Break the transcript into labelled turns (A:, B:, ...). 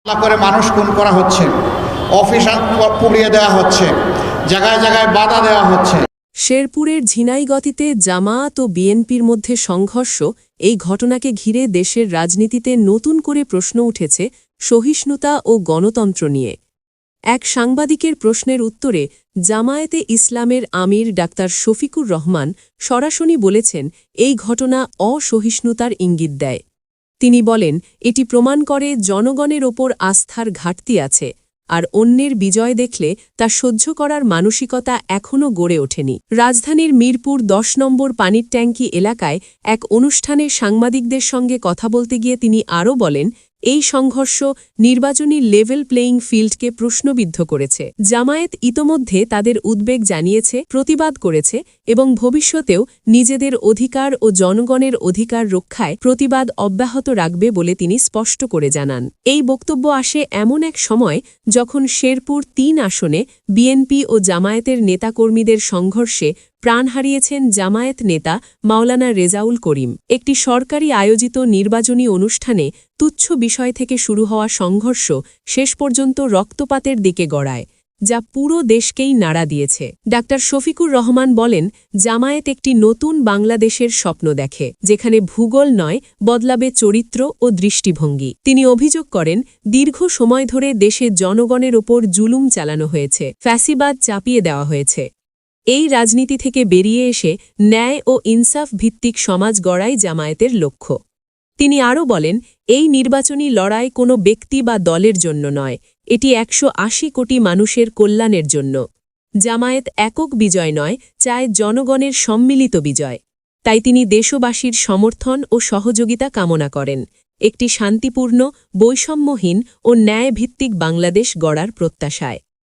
A: হামলা করে মানুষ খুন করা হচ্ছে, অফিস পুড়িয়ে দেওয়া হচ্ছে, জায়গায় জায়গায় বাধা দেওয়া হচ্ছে।
B: শেরপুরের ঝিনাইগতিতে জামায়াত ও বিএনপির মধ্যে সংঘর্ষ, এই ঘটনাকে ঘিরে দেশের রাজনীতিতে নতুন করে প্রশ্ন উঠেছে সহিষ্ণুতা ও গণতন্ত্র নিয়ে। এক সাংবাদিকের প্রশ্নের উত্তরে জামায়াতে ইসলামের আমির ডাক্তার শফিকুর রহমান সরাসরি বলেছেন, এই ঘটনা অসহিষ্ণুতার ইঙ্গিত দেয়। তিনি বলেন, এটি প্রমাণ করে জনগণের ওপর আস্থার ঘাটতি আছে, আর অন্যের বিজয় দেখলে তা সহ্য করার মানসিকতা এখনও গড়ে ওঠেনি। রাজধানীর মিরপুর ১০ নম্বর পানির ট্যাঙ্কি এলাকায় এক অনুষ্ঠানে সাংবাদিকদের সঙ্গে কথা বলতে গিয়ে তিনি আরও বলেন, এই সংঘর্ষ নির্বাচনী লেভেল প্লেয়িং ফিল্ডকে প্রশ্নবিদ্ধ করেছে। জামায়াত ইতোমধ্যে তাদের উদ্বেগ জানিয়েছে, প্রতিবাদ করেছে এবং ভবিষ্যতেও নিজেদের অধিকার ও জনগণের অধিকার রক্ষায় প্রতিবাদ অব্যাহত রাখবে বলে তিনি স্পষ্ট করে জানান। এই বক্তব্য আসে এমন এক সময় যখন শেরপুর ৩ আসনে বিএনপি ও জামায়াতের নেতাকর্মীদের সংঘর্ষে প্রাণ হারিয়েছেন জামায়াত নেতা মাওলানা রেজাউল করিম। একটি সরকারি আয়োজিত নির্বাচনী অনুষ্ঠানে তুচ্ছ বিষয় থেকে শুরু হওয়া সংঘর্ষ শেষ পর্যন্ত রক্তপাতের দিকে গড়ায়, যা পুরো দেশকেই নাড়া দিয়েছে। ডাক্তার শফিকুর রহমান বলেন, জামায়াত একটি নতুন বাংলাদেশের স্বপ্ন দেখে, যেখানে ভূগোল নয়, বদলাবে চরিত্র ও দৃষ্টিভঙ্গি। তিনি অভিযোগ করেন, দীর্ঘ সময় ধরে দেশে জনগণের ওপর জুলুম চালানো হয়েছে, ফ্যাসিবাদ চাপিয়ে দেওয়া হয়েছে। এই রাজনীতি থেকে বেরিয়ে এসে ন্যায় ও ইনসাফ ভিত্তিক সমাজ গড়াই জামায়াতের লক্ষ্য। তিনি আরও বলেন, এই নির্বাচনী লড়াই কোনো ব্যক্তি বা দলের জন্য নয়, এটি ১৮০ কোটি মানুষের কল্যাণের জন্য। জামায়াত একক বিজয় নয়, চায় জনগণের সম্মিলিত বিজয়। তাই তিনি দেশবাসীর সমর্থন ও সহযোগিতা কামনা করেন, একটি শান্তিপূর্ণ, বৈষম্যহীন ও ন্যায়ভিত্তিক বাংলাদেশ গড়ার প্রত্যাশায়।